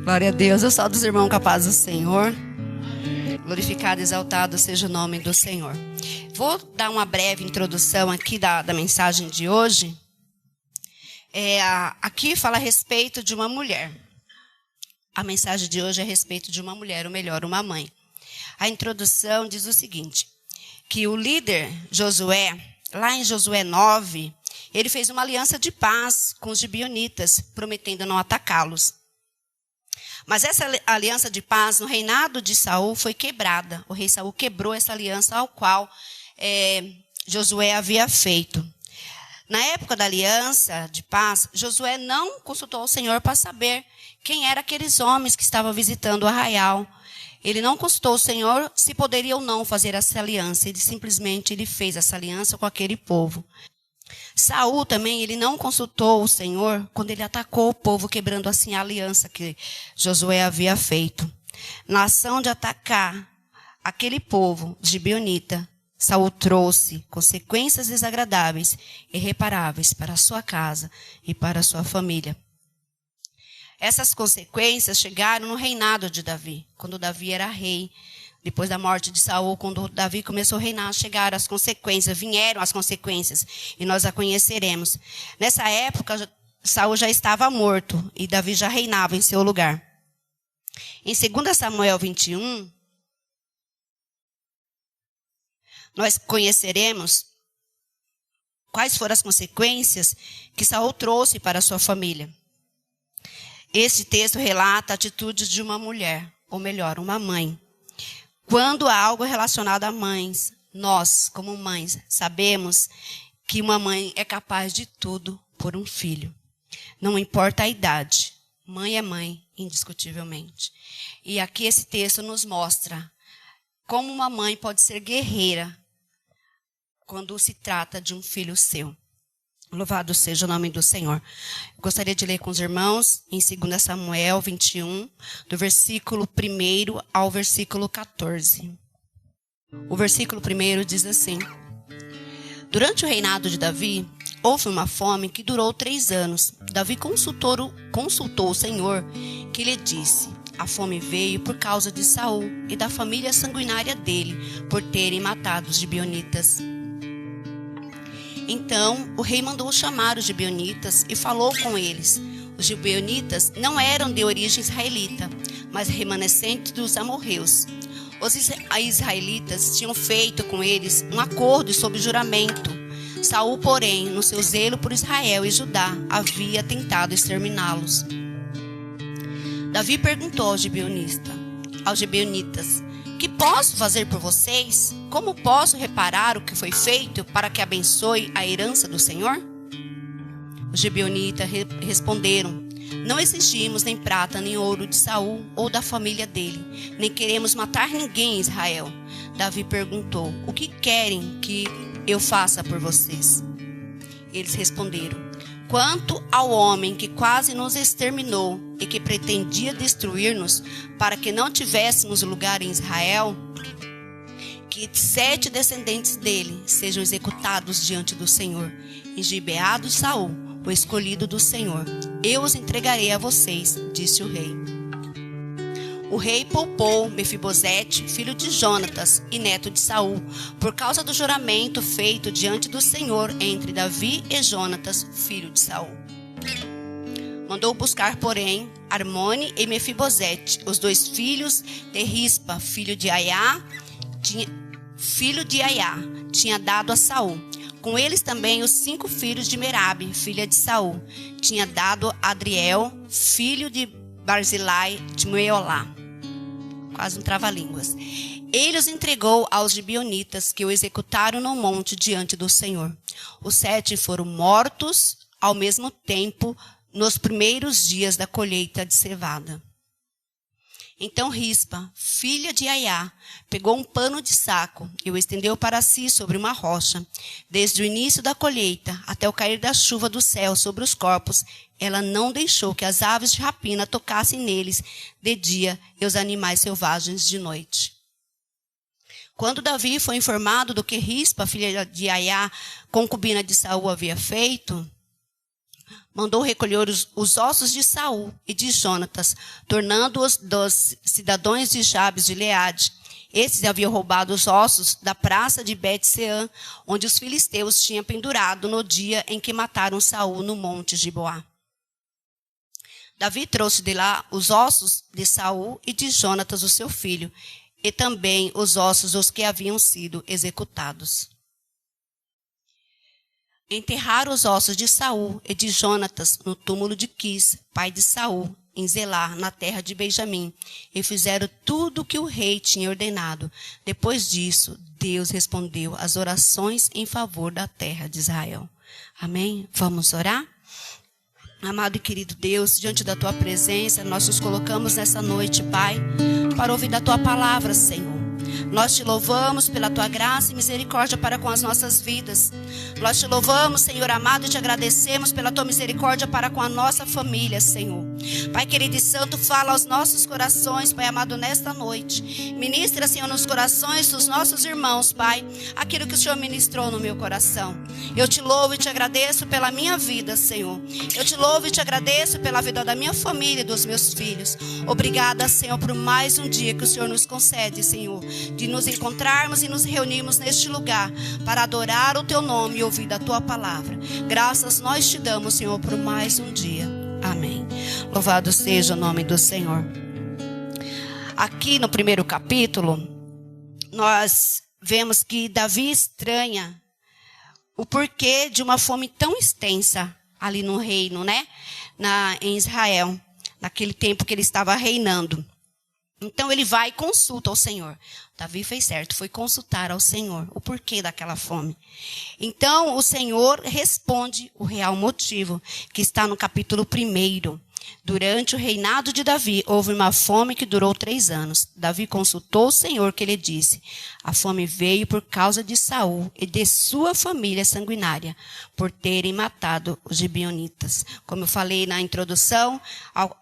Glória a Deus. Eu saúdo os irmãos com a paz do Senhor. Glorificado e exaltado seja o nome do Senhor. Vou dar uma breve introdução aqui da mensagem de hoje. Aqui fala a respeito de uma mulher. A mensagem de hoje é a respeito de uma mulher, ou melhor, uma mãe. A introdução diz o seguinte, que o líder Josué, lá em Josué 9, ele fez uma aliança de paz com os gibeonitas, prometendo não atacá-los. Mas essa aliança de paz no reinado de Saul foi quebrada. O rei Saul quebrou essa aliança ao qual Josué havia feito. Na época da aliança de paz, Josué não consultou o Senhor para saber quem eram aqueles homens que estavam visitando o arraial. Ele não consultou o Senhor se poderia ou não fazer essa aliança. Ele simplesmente fez essa aliança com aquele povo. Saul também, ele não consultou o Senhor quando ele atacou o povo, quebrando assim a aliança que Josué havia feito. Na ação de atacar aquele povo gibeonita, Saul trouxe consequências desagradáveis e irreparáveis para a sua casa e para a sua família. Essas consequências chegaram no reinado de Davi, quando Davi era rei. Depois da morte de Saul, quando Davi começou a reinar, chegaram as consequências, vieram as consequências, e nós a conheceremos. Nessa época, Saul já estava morto, e Davi já reinava em seu lugar. Em 2 Samuel 21, nós conheceremos quais foram as consequências que Saul trouxe para a sua família. Este texto relata a atitude de uma mulher, ou melhor, uma mãe. Quando há algo relacionado a mães, nós, como mães, sabemos que uma mãe é capaz de tudo por um filho. Não importa a idade. Mãe é mãe, indiscutivelmente. E aqui esse texto nos mostra como uma mãe pode ser guerreira quando se trata de um filho seu. Louvado seja o nome do Senhor. Eu gostaria de ler com os irmãos em 2 Samuel 21, do versículo 1 ao versículo 14. O versículo 1 diz assim: Durante o reinado de Davi, houve uma fome que durou 3 anos. Davi consultou o Senhor, que lhe disse: A fome veio por causa de Saul e da família sanguinária dele, por terem matado os gibeonitas. Então, o rei mandou chamar os gibeonitas e falou com eles. Os gibeonitas não eram de origem israelita, mas remanescentes dos amorreus. Os israelitas tinham feito com eles um acordo sob juramento. Saul, porém, no seu zelo por Israel e Judá, havia tentado exterminá-los. Davi perguntou aos gibeonitas: Que posso fazer por vocês? Como posso reparar o que foi feito para que abençoe a herança do Senhor? Os gibeonitas responderam: Não exigimos nem prata nem ouro de Saul ou da família dele, nem queremos matar ninguém em Israel. Davi perguntou: O que querem que eu faça por vocês? Eles responderam: Quanto ao homem que quase nos exterminou e que pretendia destruir-nos para que não tivéssemos lugar em Israel, que 7 descendentes dele sejam executados diante do Senhor, em Gibeá de Saul, o escolhido do Senhor. Eu os entregarei a vocês, disse o rei. O rei poupou Mefibosete, filho de Jonatas e neto de Saul, por causa do juramento feito diante do Senhor entre Davi e Jonatas, filho de Saul. Mandou buscar, porém, Armone e Mefibosete, os 2 filhos de Rispa, filho de Aiá, tinha dado a Saul. Com eles também os 5 filhos de Merabe, filha de Saul, tinha dado a Adriel, filho de Barzilai de Meolá. Quase um trava-línguas. Ele os entregou aos gibeonitas, que o executaram no monte diante do Senhor. Os 7 foram mortos ao mesmo tempo nos primeiros dias da colheita de cevada. Então Rispa, filha de Aiá, pegou um pano de saco e o estendeu para si sobre uma rocha. Desde o início da colheita até o cair da chuva do céu sobre os corpos, ela não deixou que as aves de rapina tocassem neles de dia e os animais selvagens de noite. Quando Davi foi informado do que Rispa, filha de Aiá, concubina de Saul, havia feito, mandou recolher os ossos de Saul e de Jonatas, tornando-os dos cidadãos de Jabes de Gileade. Esses haviam roubado os ossos da praça de Bet-seã, onde os filisteus tinham pendurado no dia em que mataram Saul no monte Giboá. Davi trouxe de lá os ossos de Saul e de Jonatas, o seu filho, e também os ossos dos que haviam sido executados. Enterraram os ossos de Saul e de Jonatas no túmulo de Quis, pai de Saul, em Zelá, na terra de Benjamim, e fizeram tudo o que o rei tinha ordenado. Depois disso, Deus respondeu às orações em favor da terra de Israel. Amém? Vamos orar? Amado e querido Deus, diante da tua presença, nós nos colocamos nessa noite, Pai, para ouvir da tua palavra, Senhor. Nós te louvamos pela tua graça e misericórdia para com as nossas vidas. Nós te louvamos, Senhor amado, e te agradecemos pela tua misericórdia para com a nossa família, Senhor. Pai querido e santo, fala aos nossos corações, Pai amado, nesta noite. Ministra, Senhor, nos corações dos nossos irmãos, Pai, aquilo que o Senhor ministrou no meu coração. Eu te louvo e te agradeço pela minha vida, Senhor. Eu te louvo e te agradeço pela vida da minha família e dos meus filhos. Obrigada, Senhor, por mais um dia que o Senhor nos concede, Senhor, de nos encontrarmos e nos reunirmos neste lugar para adorar o teu nome e ouvir da tua palavra. Graças nós te damos, Senhor, por mais um dia. Amém. Louvado seja o nome do Senhor. Aqui no primeiro capítulo, nós vemos que Davi estranha o porquê de uma fome tão extensa ali no reino, né? Em Israel, naquele tempo que ele estava reinando. Então ele vai e consulta ao Senhor. Davi fez certo, foi consultar ao Senhor o porquê daquela fome. Então o Senhor responde o real motivo, que está no capítulo 1. Durante o reinado de Davi, houve uma fome que durou 3 anos. Davi consultou o Senhor, que lhe disse: a fome veio por causa de Saul e de sua família sanguinária, por terem matado os gibeonitas. Como eu falei na introdução,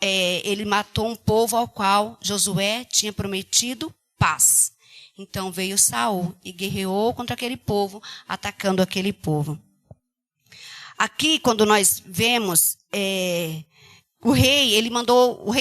ele matou um povo ao qual Josué tinha prometido paz. Então veio Saul e guerreou contra aquele povo, atacando aquele povo. Aqui, quando nós vemos o rei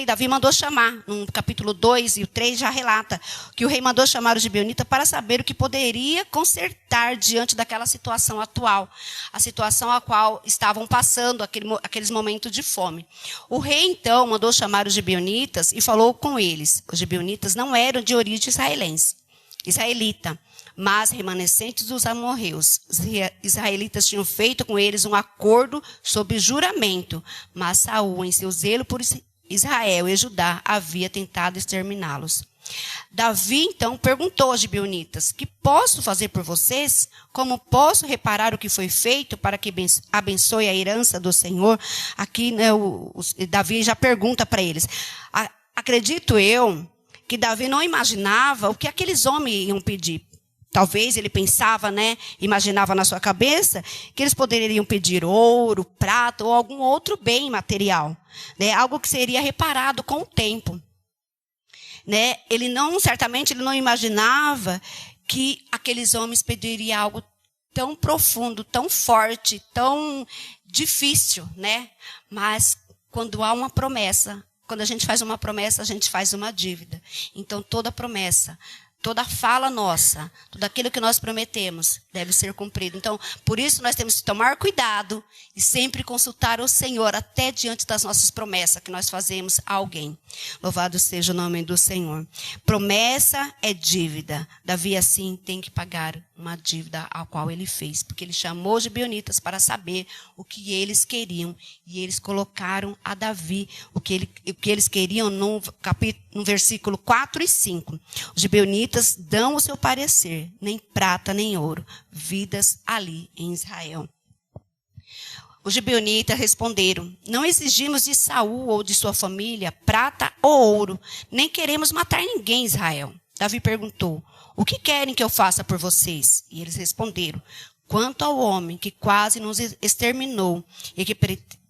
Davi mandou chamar, no capítulo 2 e o 3 já relata que o rei mandou chamar os gibeonitas para saber o que poderia consertar diante daquela situação atual, a situação a qual estavam passando aqueles momentos de fome. O rei então mandou chamar os gibeonitas e falou com eles. Os gibeonitas não eram de origem israelita, mas remanescentes dos amorreus. Os israelitas tinham feito com eles um acordo sob juramento, mas Saul, em seu zelo por Israel e Judá, havia tentado exterminá-los. Davi, então, perguntou aos gibeonitas: que posso fazer por vocês? Como posso reparar o que foi feito para que abençoe a herança do Senhor? Aqui, né, Davi já pergunta para eles. Acredito eu que Davi não imaginava o que aqueles homens iam pedir. Talvez ele pensava, né, imaginava na sua cabeça que eles poderiam pedir ouro, prata ou algum outro bem material, né, algo que seria reparado com o tempo, né? Certamente ele não imaginava que aqueles homens pediriam algo tão profundo, tão forte, tão difícil, né? Mas quando há uma promessa, quando a gente faz uma promessa, a gente faz uma dívida. Então toda promessa, toda fala nossa, tudo aquilo que nós prometemos deve ser cumprido. Então, por isso nós temos que tomar cuidado e sempre consultar o Senhor até diante das nossas promessas que nós fazemos a alguém. Louvado seja o nome do Senhor. Promessa é dívida. Davi, assim, tem que pagar uma dívida a qual ele fez, porque ele chamou os gibeonitas para saber o que eles queriam, e eles colocaram a Davi o que eles queriam no versículo 4 e 5. Os gibeonitas dão o seu parecer: nem prata nem ouro, vidas ali em Israel. Os gibeonitas responderam: não exigimos de Saul ou de sua família prata ou ouro, nem queremos matar ninguém em Israel. Davi perguntou: o que querem que eu faça por vocês? E eles responderam: quanto ao homem que quase nos exterminou e que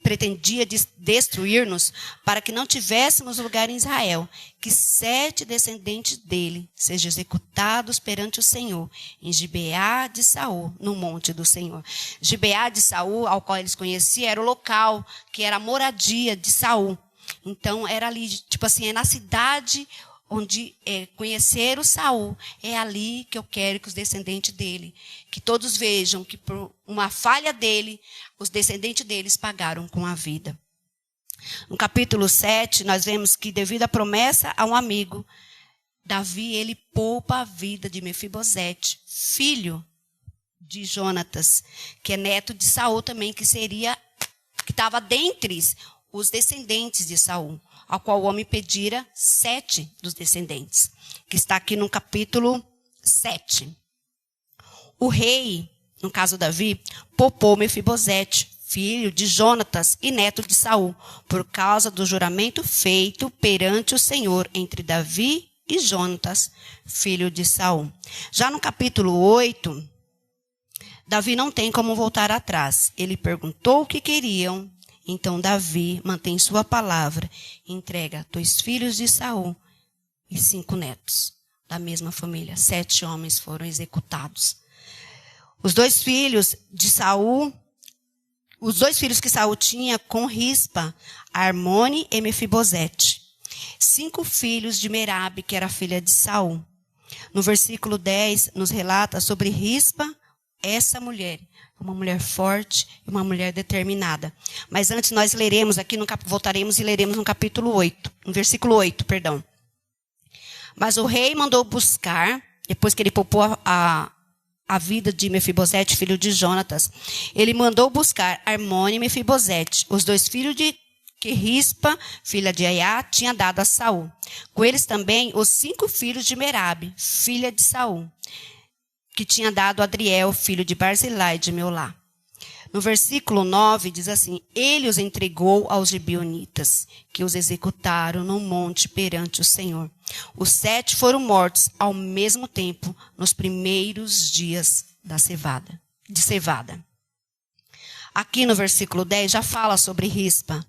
pretendia destruir-nos, para que não tivéssemos lugar em Israel, que 7 descendentes dele sejam executados perante o Senhor, em Gibeá de Saul, no monte do Senhor. Gibeá de Saul, ao qual eles conheciam, era o local que era a moradia de Saul. Então, era ali, tipo assim, é na cidade onde conheceram Saul, é ali que eu quero que os descendentes dele, que todos vejam que por uma falha dele, os descendentes deles pagaram com a vida. No capítulo 7, nós vemos que devido à promessa a um amigo, Davi, ele poupa a vida de Mefibosete, filho de Jonatas, que é neto de Saul também, que estava dentre os descendentes de Saul, ao qual o homem pedira 7 dos descendentes, que está aqui no capítulo 7. O rei, no caso Davi, poupou Mefibosete, filho de Jonatas e neto de Saul, por causa do juramento feito perante o Senhor entre Davi e Jonatas, filho de Saul. Já no capítulo 8, Davi não tem como voltar atrás. Ele perguntou o que queriam. Então Davi mantém sua palavra e entrega 2 filhos de Saul e 5 netos da mesma família. 7 homens foram executados. Os 2 filhos que Saul tinha com Rispa, Armone e Mefibosete. 5 filhos de Merabe, que era filha de Saul. No versículo 10, nos relata sobre Rispa, essa mulher, uma mulher forte e uma mulher determinada. Mas antes nós leremos aqui, voltaremos e leremos no capítulo 8, no versículo 8, perdão. Mas o rei mandou buscar, depois que ele poupou a vida de Mefibosete, filho de Jonatas, ele mandou buscar Armone e Mefibosete, os 2 filhos que Rispa, filha de Aiá, tinha dado a Saul. Com eles também os 5 filhos de Merabe, filha de Saul, que tinha dado a Adriel, filho de Barzilai de Meolá. No versículo 9 diz assim: ele os entregou aos gibeonitas, que os executaram no monte perante o Senhor. Os 7 foram mortos ao mesmo tempo nos primeiros dias de cevada. Aqui no versículo 10 já fala sobre Rispa.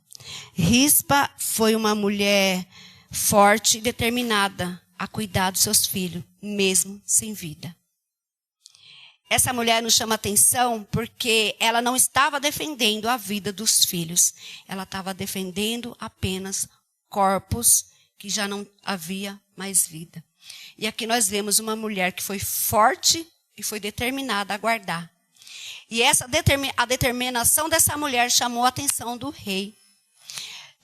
Rispa foi uma mulher forte e determinada a cuidar dos seus filhos, mesmo sem vida. Essa mulher nos chama atenção porque ela não estava defendendo a vida dos filhos. Ela estava defendendo apenas corpos que já não havia mais vida. E aqui nós vemos uma mulher que foi forte e foi determinada a guardar. E a determinação dessa mulher chamou a atenção do rei.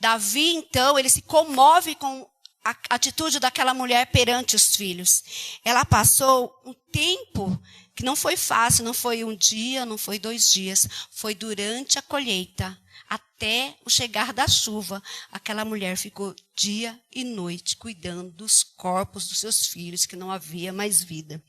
Davi, então, ele se comove com a atitude daquela mulher perante os filhos. Ela passou um tempo que não foi fácil, não foi um dia, não foi 2 dias, foi durante a colheita, até o chegar da chuva. Aquela mulher ficou dia e noite cuidando dos corpos dos seus filhos, que não havia mais vida.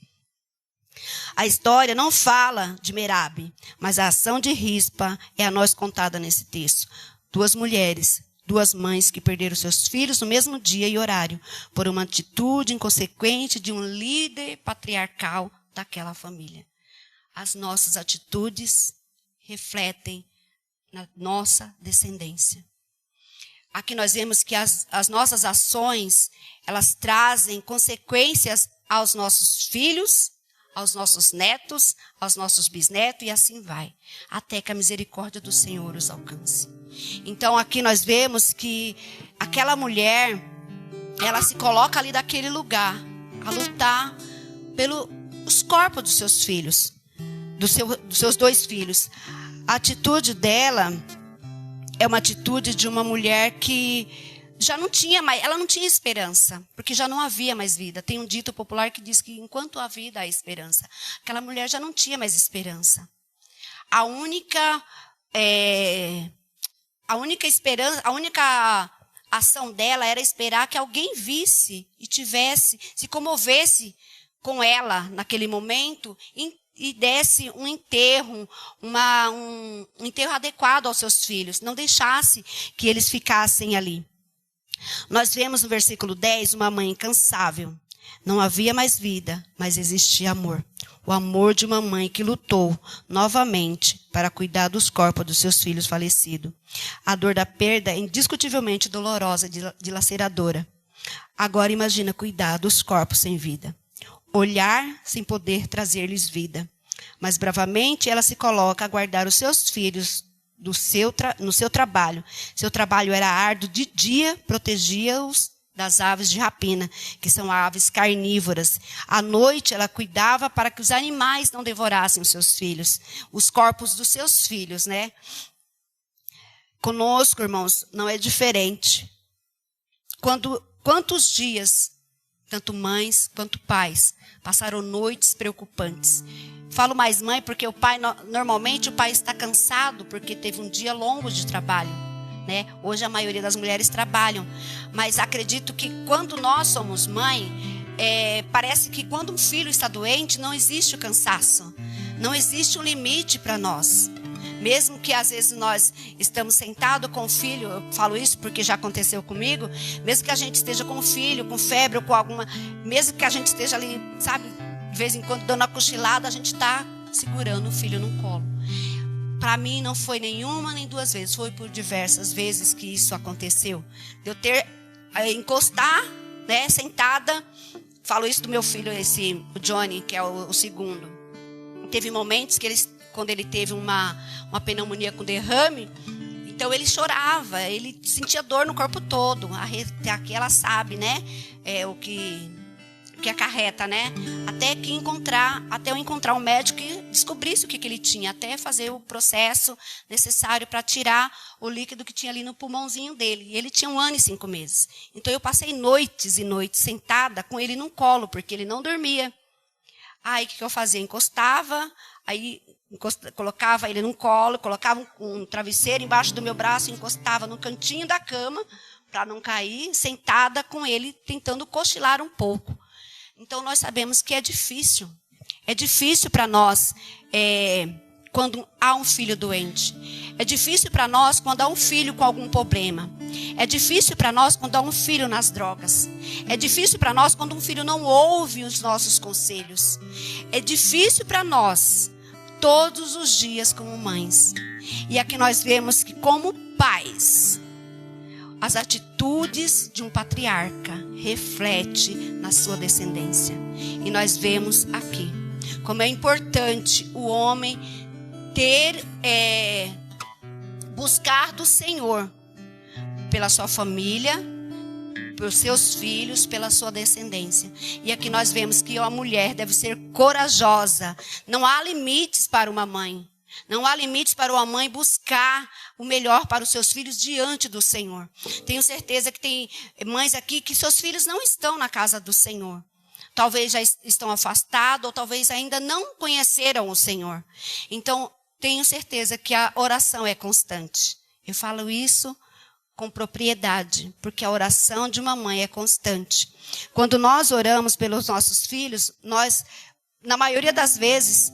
A história não fala de Merabe, mas a ação de Rispa é a nós contada nesse texto. 2 mulheres, 2 mães que perderam seus filhos no mesmo dia e horário, por uma atitude inconsequente de um líder patriarcal daquela família. As nossas atitudes refletem na nossa descendência. Aqui nós vemos que as nossas ações, elas trazem consequências aos nossos filhos, aos nossos netos, aos nossos bisnetos, e assim vai, até que a misericórdia do Senhor os alcance. Então aqui nós vemos que aquela mulher, ela se coloca ali daquele lugar, a lutar pelos corpos dos seus filhos, dos seus 2 filhos. A atitude dela é uma atitude de uma mulher que já não tinha mais, ela não tinha esperança, porque já não havia mais vida. Tem um dito popular que diz que enquanto há vida há esperança. Aquela mulher já não tinha mais esperança. A única esperança, a única ação dela era esperar que alguém visse e se comovesse com ela naquele momento e desse um enterro, um enterro adequado aos seus filhos, não deixasse que eles ficassem ali. Nós vemos no versículo 10 uma mãe incansável, Não havia mais vida, mas existia amor. O amor de uma mãe que lutou novamente para cuidar dos corpos dos seus filhos falecidos. A dor da perda é indiscutivelmente dolorosa, dilaceradora. Agora imagina cuidar dos corpos sem vida. Olhar sem poder trazer-lhes vida. Mas bravamente ela se coloca a guardar os seus filhos no seu trabalho. Seu trabalho era árduo, de dia protegia-os das aves de rapina, que são aves carnívoras. À noite ela cuidava para que os animais não devorassem os seus filhos, os corpos dos seus filhos, né? Conosco, irmãos, não é diferente. Quantos dias, tanto mães quanto pais, passaram noites preocupantes. Falo mais mãe porque normalmente o pai está cansado porque teve um dia longo de trabalho, né? Hoje a maioria das mulheres trabalham, mas acredito que quando nós somos mãe, parece que quando um filho está doente não existe o cansaço, não existe um limite para nós. Mesmo que às vezes nós estamos sentados com o filho, eu falo isso porque já aconteceu comigo, mesmo que a gente esteja com o filho, com febre ou com alguma, mesmo que a gente esteja ali, sabe, de vez em quando dando uma cochilada, a gente está segurando o filho no colo. Para mim não foi nenhuma nem duas vezes, foi por diversas vezes que isso aconteceu. De eu ter, encostar, né, sentada, falo isso do meu filho, o Johnny, que é o segundo. Teve momentos que quando ele teve uma pneumonia com derrame, então ele chorava, ele sentia dor no corpo todo. Aqui ela sabe, né? O que acarreta, né? Até eu encontrar um médico que descobrisse o que ele tinha, até fazer o processo necessário para tirar o líquido que tinha ali no pulmãozinho dele. E ele tinha 1 ano e 5 meses. Então eu passei noites e noites sentada com ele num colo, porque ele não dormia. Aí o que eu fazia? Encostava, aí colocava ele num colo, colocava um travesseiro embaixo do meu braço, encostava no cantinho da cama para não cair, sentada com ele, tentando cochilar um pouco. Então nós sabemos que é difícil. É difícil para nós quando há um filho doente. É difícil para nós quando há um filho com algum problema. É difícil para nós quando há um filho nas drogas. É difícil para nós quando um filho não ouve os nossos conselhos. É difícil para nós todos os dias como mães. E aqui nós vemos que como pais, as atitudes de um patriarca reflete na sua descendência. E nós vemos aqui como é importante o homem buscar do Senhor pela sua família, pelos seus filhos, pela sua descendência. E aqui nós vemos que a mulher deve ser corajosa. Não há limites para uma mãe. Não há limites para uma mãe buscar o melhor para os seus filhos diante do Senhor. Tenho certeza que tem mães aqui que seus filhos não estão na casa do Senhor. Talvez já estão afastados ou talvez ainda não conheceram o Senhor. Então, tenho certeza que a oração é constante. Eu falo isso com propriedade, porque a oração de uma mãe é constante. Quando nós oramos pelos nossos filhos, nós, na maioria das vezes,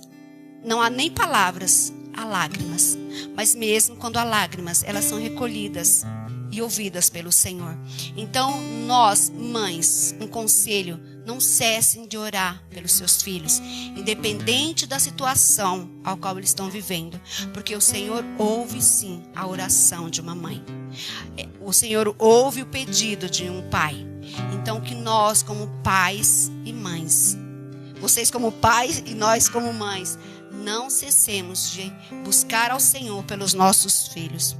não há nem palavras, há lágrimas. Mas mesmo quando há lágrimas, elas são recolhidas e ouvidas pelo Senhor. Então, nós, mães, um conselho, não cessem de orar pelos seus filhos, independente da situação ao qual eles estão vivendo. Porque o Senhor ouve sim a oração de uma mãe. O Senhor ouve o pedido de um pai. Então que nós como pais e mães, vocês como pais e nós como mães, não cessemos de buscar ao Senhor pelos nossos filhos.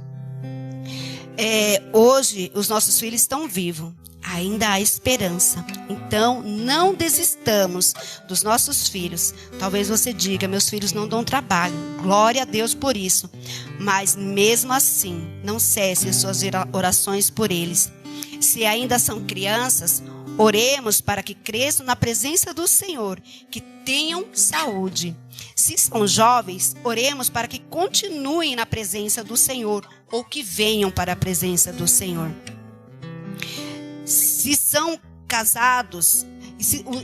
Hoje os nossos filhos estão vivos. Ainda há esperança. Então, não desistamos dos nossos filhos. Talvez você diga, meus filhos não dão trabalho. Glória a Deus por isso. Mas, mesmo assim, não cessem suas orações por eles. Se ainda são crianças, oremos para que cresçam na presença do Senhor, que tenham saúde. Se são jovens, oremos para que continuem na presença do Senhor, ou que venham para a presença do Senhor. Se são casados,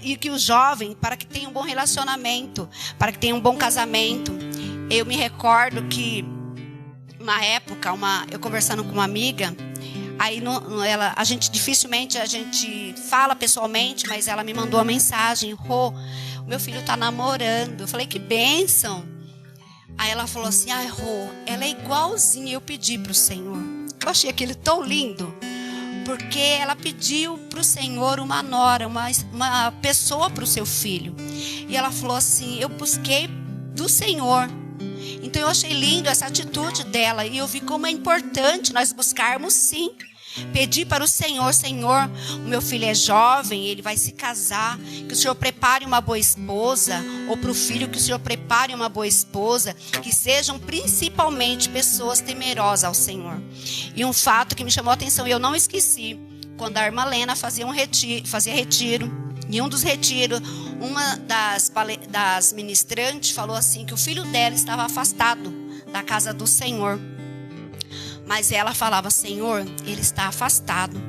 e que o jovem, para que tenha um bom relacionamento, para que tenha um bom casamento. Eu me recordo que, uma época, eu conversando com uma amiga, Aí a gente dificilmente a gente fala pessoalmente, mas ela me mandou uma mensagem: Rô, o meu filho está namorando. Eu falei: que bênção. Aí ela falou assim: ai, Rô, ela é igualzinha eu pedi para o Senhor. Eu achei aquilo tão lindo, porque ela pediu para o Senhor uma nora, uma pessoa para o seu filho. E ela falou assim: eu busquei do Senhor. Então eu achei lindo essa atitude dela. E eu vi como é importante nós buscarmos, sim, pedir para o Senhor: Senhor, o meu filho é jovem, ele vai se casar, que o Senhor prepare uma boa esposa. Ou para o filho, que o Senhor prepare uma boa esposa, que sejam principalmente pessoas temerosas ao Senhor. E um fato que me chamou a atenção, e eu não esqueci, quando a irmã Lena fazia retiro, em um dos retiros, uma das ministrantes falou assim, que o filho dela estava afastado da casa do Senhor. Mas ela falava: Senhor, ele está afastado,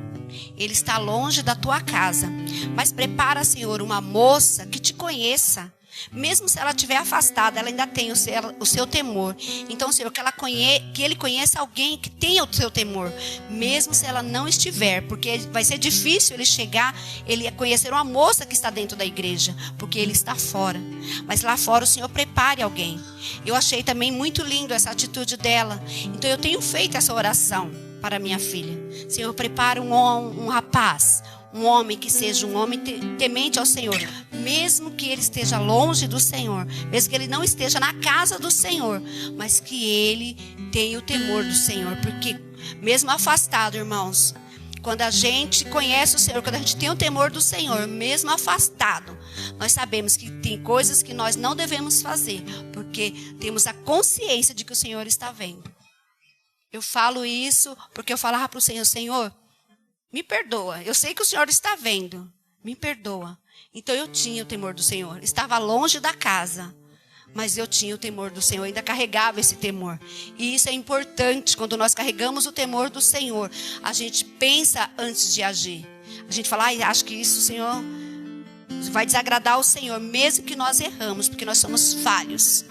ele está longe da tua casa. Mas prepara, Senhor, uma moça que te conheça. Mesmo se ela estiver afastada, ela ainda tem o seu temor. Então, Senhor, que ele conheça alguém que tenha o seu temor, mesmo se ela não estiver, porque vai ser difícil ele chegar, ele conhecer uma moça que está dentro da igreja, porque ele está fora. Mas lá fora o Senhor prepare alguém. Eu achei também muito lindo essa atitude dela. Então eu tenho feito essa oração para minha filha: Senhor, prepara um rapaz, um homem que seja um homem temente ao Senhor, mesmo que ele esteja longe do Senhor, mesmo que ele não esteja na casa do Senhor, mas que ele tenha o temor do Senhor. Porque mesmo afastado, irmãos, quando a gente conhece o Senhor, quando a gente tem o temor do Senhor, mesmo afastado, nós sabemos que tem coisas que nós não devemos fazer, porque temos a consciência de que o Senhor está vendo. Eu falo isso porque eu falava para o Senhor: Senhor, me perdoa, eu sei que o Senhor está vendo, me perdoa. Então eu tinha o temor do Senhor, estava longe da casa, mas eu tinha o temor do Senhor, ainda carregava esse temor. E isso é importante, quando nós carregamos o temor do Senhor, a gente pensa antes de agir. A gente fala: acho que isso, Senhor, vai desagradar o Senhor, mesmo que nós erramos, porque nós somos falhos.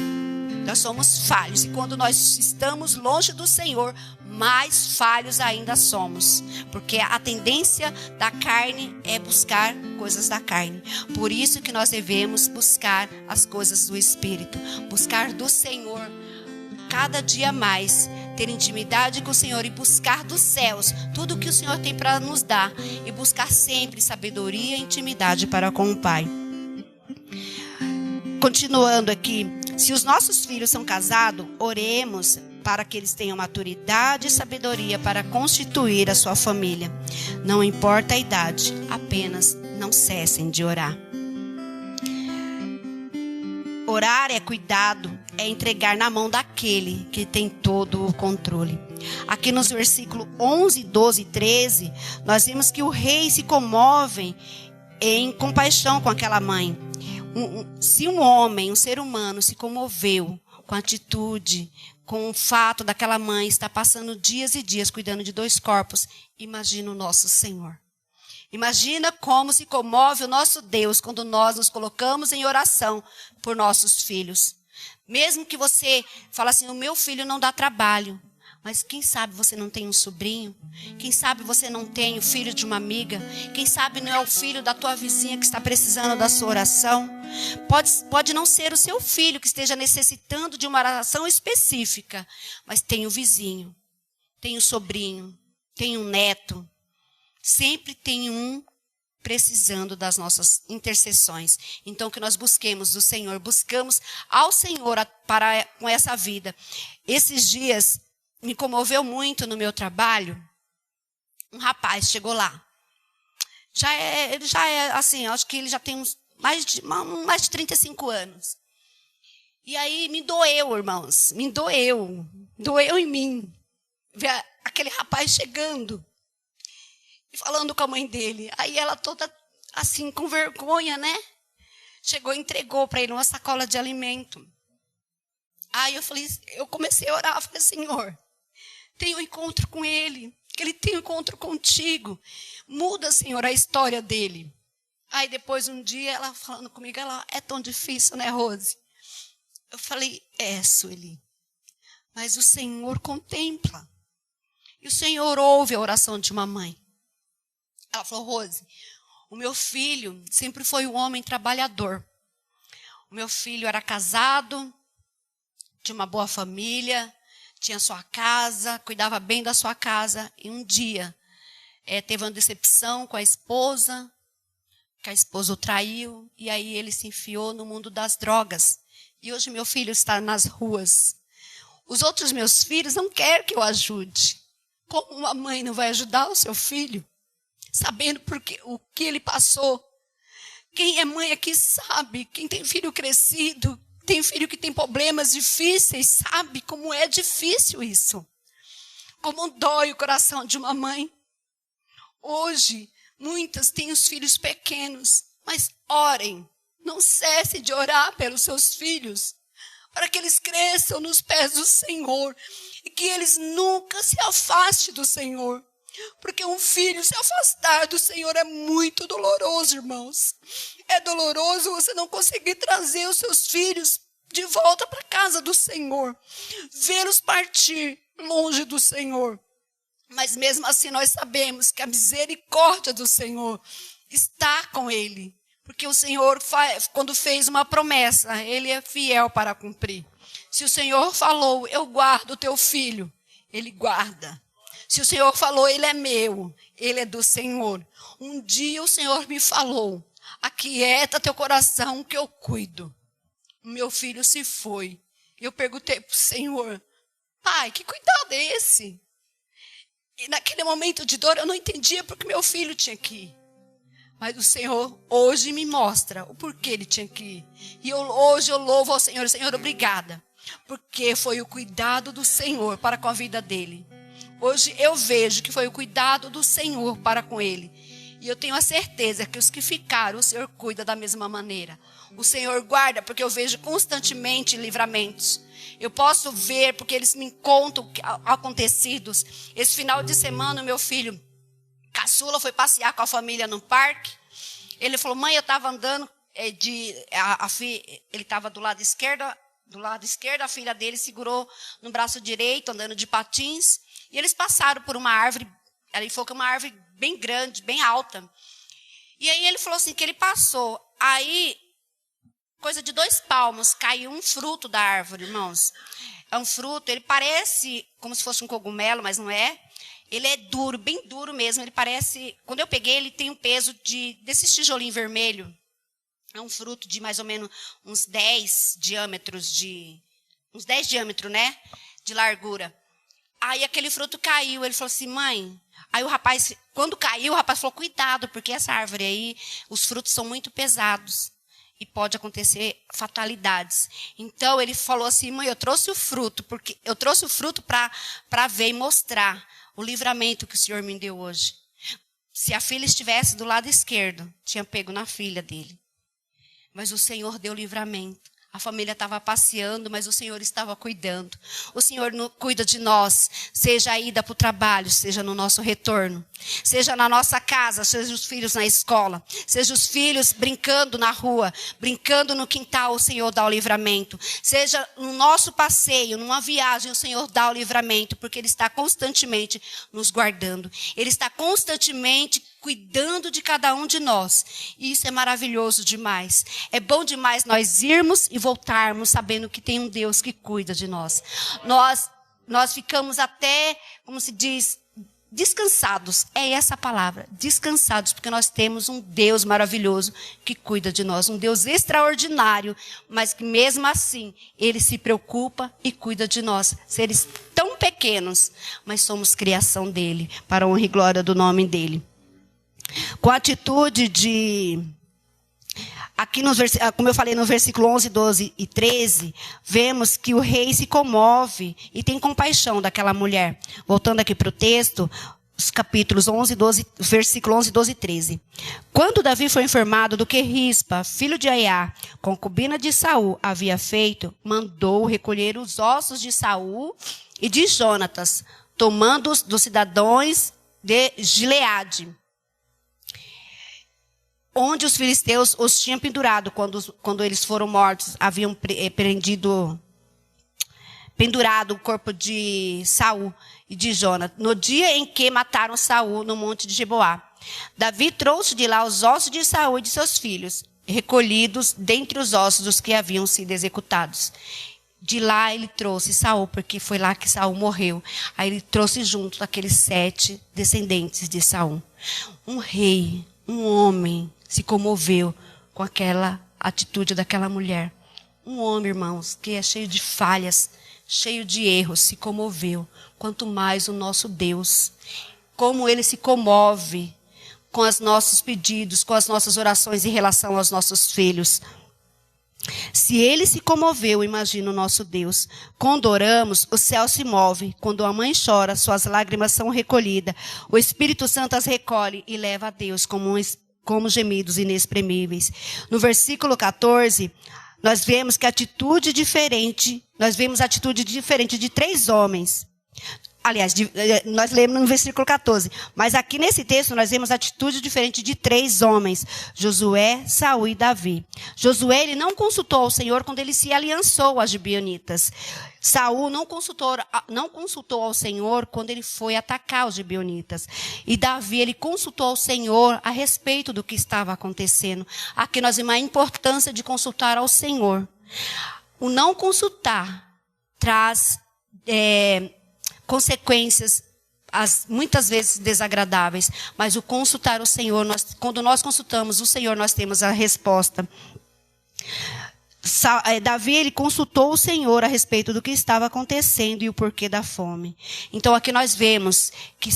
Nós somos falhos, e quando nós estamos longe do Senhor, mais falhos ainda somos, porque a tendência da carne é buscar coisas da carne. Por isso que nós devemos buscar as coisas do Espírito, buscar do Senhor cada dia mais, ter intimidade com o Senhor e buscar dos céus tudo o que o Senhor tem para nos dar, e buscar sempre sabedoria e intimidade para com o Pai. Continuando aqui: se os nossos filhos são casados, oremos para que eles tenham maturidade e sabedoria para constituir a sua família. Não importa a idade, apenas não cessem de orar. Orar é cuidado, é entregar na mão daquele que tem todo o controle. Aqui nos versículos 11, 12 e 13, nós vemos que o rei se comove em compaixão com aquela mãe. Se um homem, um ser humano, se comoveu com a atitude, com o fato daquela mãe estar passando dias e dias cuidando de 2 corpos, imagina o nosso Senhor. Imagina como se comove o nosso Deus quando nós nos colocamos em oração por nossos filhos. Mesmo que você fale assim: o meu filho não dá trabalho. Mas quem sabe você não tem um sobrinho? Quem sabe você não tem o filho de uma amiga? Quem sabe não é o filho da tua vizinha que está precisando da sua oração? Pode não ser o seu filho que esteja necessitando de uma oração específica, mas tem o vizinho, tem o sobrinho, tem um neto. Sempre tem um precisando das nossas intercessões. Então que nós busquemos do Senhor, buscamos ao Senhor com essa vida. Esses dias me comoveu muito no meu trabalho. Um rapaz chegou lá. Ele já é assim, acho que ele já tem mais de 35 anos. E aí me doeu, irmãos, doeu em mim ver aquele rapaz chegando e falando com a mãe dele. Aí ela toda assim, com vergonha, né? Chegou e entregou para ele uma sacola de alimento. Aí eu comecei a orar, falei: Senhor, tenha um encontro com ele, que ele tenha um encontro contigo. Muda, Senhor, a história dele. Aí depois um dia ela falando comigo, é tão difícil, né, Rose? Eu falei: Sueli, mas o Senhor contempla. E o Senhor ouve a oração de uma mãe. Ela falou: Rose, o meu filho sempre foi um homem trabalhador. O meu filho era casado, de uma boa família, tinha sua casa, cuidava bem da sua casa. E um dia teve uma decepção com a esposa, que a esposa o traiu. E aí ele se enfiou no mundo das drogas. E hoje meu filho está nas ruas. Os outros meus filhos não querem que eu ajude. Como uma mãe não vai ajudar o seu filho, sabendo o que ele passou? Quem é mãe aqui sabe, quem tem filho crescido, tem filho que tem problemas difíceis, sabe como é difícil isso. Como dói o coração de uma mãe. Hoje, muitas têm os filhos pequenos, mas orem, não cesse de orar pelos seus filhos, para que eles cresçam nos pés do Senhor e que eles nunca se afastem do Senhor. Porque um filho se afastar do Senhor é muito doloroso, irmãos. É doloroso você não conseguir trazer os seus filhos de volta para a casa do Senhor. Vê-los partir longe do Senhor. Mas mesmo assim nós sabemos que a misericórdia do Senhor está com ele. Porque o Senhor, quando fez uma promessa, ele é fiel para cumprir. Se o Senhor falou, eu guardo o teu filho, ele guarda. Se o Senhor falou, ele é meu, ele é do Senhor. Um dia o Senhor me falou: aquieta teu coração que eu cuido. O meu filho se foi. Eu perguntei para o Senhor: pai, que cuidado é esse? E naquele momento de dor eu não entendia porque meu filho tinha que ir. Mas o Senhor hoje me mostra o porquê ele tinha que ir. E hoje eu louvo ao Senhor. Senhor, obrigada. Porque foi o cuidado do Senhor para com a vida dele. Hoje eu vejo que foi o cuidado do Senhor para com ele. E eu tenho a certeza que os que ficaram, o Senhor cuida da mesma maneira. O Senhor guarda, porque eu vejo constantemente livramentos. Eu posso ver, porque eles me contam acontecidos. Esse final de semana, o meu filho caçula foi passear com a família no parque. Ele falou: mãe, eu estava andando, ele estava do lado esquerdo, a filha dele segurou no braço direito, andando de patins. E eles passaram por uma árvore, ele falou que é uma árvore bem grande, bem alta. E aí ele falou assim, que ele passou. Aí, coisa de 2 palmos, caiu um fruto da árvore, irmãos. É um fruto, ele parece como se fosse um cogumelo, mas não é. Ele é duro, bem duro mesmo. Ele parece, quando eu peguei, ele tem um peso desses tijolinhos vermelho. É um fruto de mais ou menos uns 10 diâmetros, né? De largura. Aí aquele fruto caiu, ele falou assim, mãe. Aí o rapaz, quando caiu, o rapaz falou, cuidado, porque essa árvore aí, os frutos são muito pesados. E pode acontecer fatalidades. Então ele falou assim, mãe, eu trouxe o fruto para ver e mostrar o livramento que o Senhor me deu hoje. Se a filha estivesse do lado esquerdo, tinha pego na filha dele. Mas o Senhor deu livramento. A família estava passeando, mas o Senhor estava cuidando. O Senhor cuida de nós, seja a ida para o trabalho, seja no nosso retorno. Seja na nossa casa, seja os filhos na escola. Seja os filhos brincando na rua, brincando no quintal, o Senhor dá o livramento. Seja no nosso passeio, numa viagem, o Senhor dá o livramento, porque Ele está constantemente nos guardando. Ele está constantemente cuidando de cada um de nós. E isso é maravilhoso demais. É bom demais nós irmos e voltarmos sabendo que tem um Deus que cuida de nós. Nós ficamos até, como se diz, descansados. É essa a palavra, descansados, porque nós temos um Deus maravilhoso que cuida de nós. Um Deus extraordinário, mas que mesmo assim, Ele se preocupa e cuida de nós. Seres tão pequenos, mas somos criação dEle, para a honra e glória do nome dEle. Com a atitude de... Aqui, como eu falei no versículo 11, 12 e 13, vemos que o rei se comove e tem compaixão daquela mulher. Voltando aqui para o texto, os capítulos 11, 12, versículo 11, 12 e 13. Quando Davi foi informado do que Rispa, filho de Aiá, concubina de Saul, havia feito, mandou recolher os ossos de Saul e de Jonatas, tomando-os dos cidadãos de Gileade, onde os filisteus os tinham pendurado quando eles foram mortos. Haviam pendurado o corpo de Saul e de Jonatas, no dia em que mataram Saul no monte de Gibeá. Davi trouxe de lá os ossos de Saul e de seus filhos, recolhidos dentre os ossos dos que haviam sido executados. De lá ele trouxe Saul, porque foi lá que Saul morreu. Aí ele trouxe junto aqueles 7 descendentes de Saul. Um rei, um homem, se comoveu com aquela atitude daquela mulher. Um homem, irmãos, que é cheio de falhas, cheio de erros, se comoveu. Quanto mais o nosso Deus, como ele se comove com os nossos pedidos, com as nossas orações em relação aos nossos filhos. Se ele se comoveu, imagina o nosso Deus. Quando oramos, o céu se move. Quando a mãe chora, suas lágrimas são recolhidas. O Espírito Santo as recolhe e leva a Deus como gemidos inexprimíveis. No versículo 14, nós vemos a atitude diferente de 3 homens. Aliás, nós lemos no versículo 14. Mas aqui nesse texto nós vemos a atitude diferente de 3 homens. Josué, Saul e Davi. Josué, ele não consultou ao Senhor quando ele se aliançou às gibeonitas. Saul não consultou ao Senhor quando ele foi atacar os gibeonitas. E Davi, ele consultou ao Senhor a respeito do que estava acontecendo. Aqui nós vemos a importância de consultar ao Senhor. O não consultar traz consequências, muitas vezes desagradáveis, mas o consultar o Senhor, quando nós consultamos o Senhor, nós temos a resposta. Davi, ele consultou o Senhor a respeito do que estava acontecendo e o porquê da fome. Então aqui nós vemos que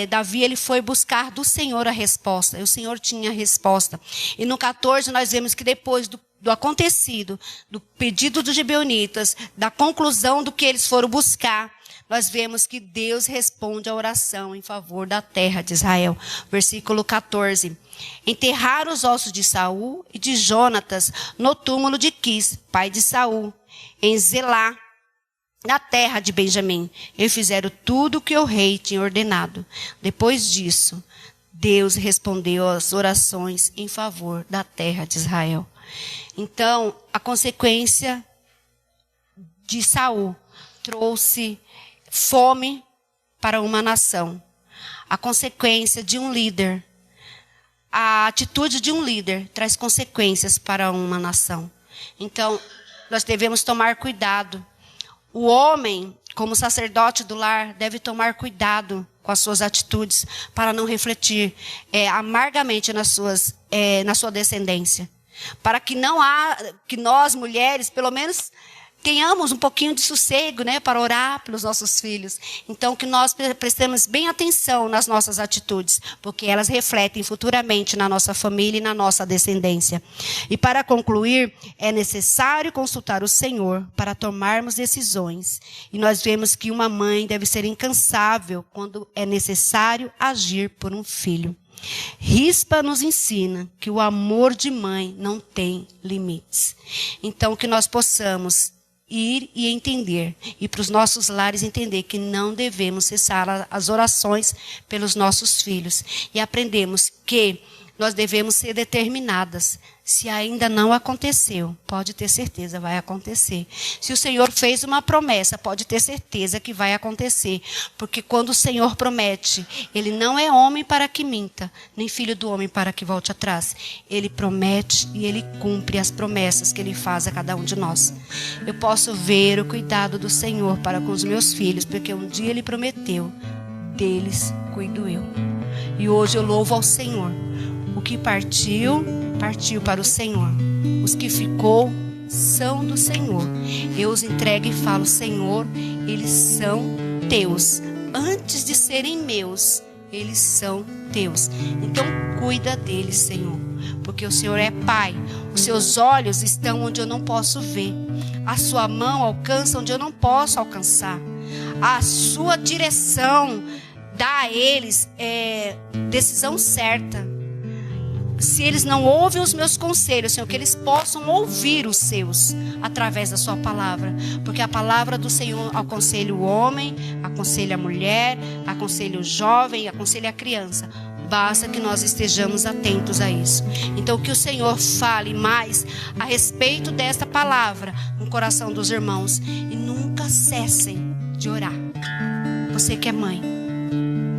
Davi, ele foi buscar do Senhor a resposta, e o Senhor tinha a resposta. E no 14 nós vemos que depois do acontecido, do pedido dos gibeonitas, da conclusão do que eles foram buscar, nós vemos que Deus responde à oração em favor da terra de Israel. Versículo 14. Enterraram os ossos de Saul e de Jonatas no túmulo de Quis, pai de Saul, em Zelá, na terra de Benjamim. E fizeram tudo o que o rei tinha ordenado. Depois disso, Deus respondeu às orações em favor da terra de Israel. Então, a consequência de Saul trouxe fome para uma nação. A consequência de um líder, a atitude de um líder traz consequências para uma nação. Então, nós devemos tomar cuidado. O homem, como sacerdote do lar, deve tomar cuidado com as suas atitudes para não refletir amargamente na sua descendência. Para que nós mulheres, pelo menos, tenhamos um pouquinho de sossego, para orar pelos nossos filhos. Então, que nós prestemos bem atenção nas nossas atitudes, porque elas refletem futuramente na nossa família e na nossa descendência. E para concluir, é necessário consultar o Senhor para tomarmos decisões. E nós vemos que uma mãe deve ser incansável quando é necessário agir por um filho. Rispa nos ensina que o amor de mãe não tem limites. Então, que nós possamos ir e entender, e para os nossos lares entender que não devemos cessar as orações pelos nossos filhos. E aprendemos que nós devemos ser determinadas. Se ainda não aconteceu, pode ter certeza, vai acontecer. Se o Senhor fez uma promessa, pode ter certeza que vai acontecer. Porque quando o Senhor promete, Ele não é homem para que minta, nem filho do homem para que volte atrás. Ele promete e Ele cumpre as promessas que Ele faz a cada um de nós. Eu posso ver o cuidado do Senhor para com os meus filhos, porque um dia Ele prometeu, deles cuido eu. E hoje eu louvo ao Senhor. O que partiu, partiu para o Senhor. Os que ficou, são do Senhor. Eu os entrego e falo, Senhor, eles são teus. Antes de serem meus, eles são teus. Então, cuida deles, Senhor. Porque o Senhor é Pai. Os seus olhos estão onde eu não posso ver. A sua mão alcança onde eu não posso alcançar. A sua direção dá a eles decisão certa. Se eles não ouvem os meus conselhos, Senhor, que eles possam ouvir os seus através da sua palavra. Porque a palavra do Senhor aconselha o homem, aconselha a mulher, aconselha o jovem, aconselha a criança. Basta que nós estejamos atentos a isso. Então, que o Senhor fale mais a respeito desta palavra no coração dos irmãos. E nunca nunca cessem de orar. Você que é mãe,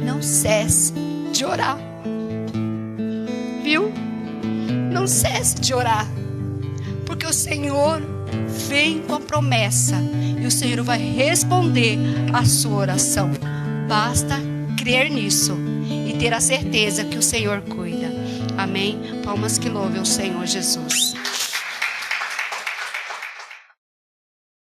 não cesse de orar. Viu? Não cesse de orar. Porque o Senhor vem com a promessa. E o Senhor vai responder a sua oração. Basta crer nisso e ter a certeza que o Senhor cuida. Amém? Palmas que louvem o Senhor Jesus.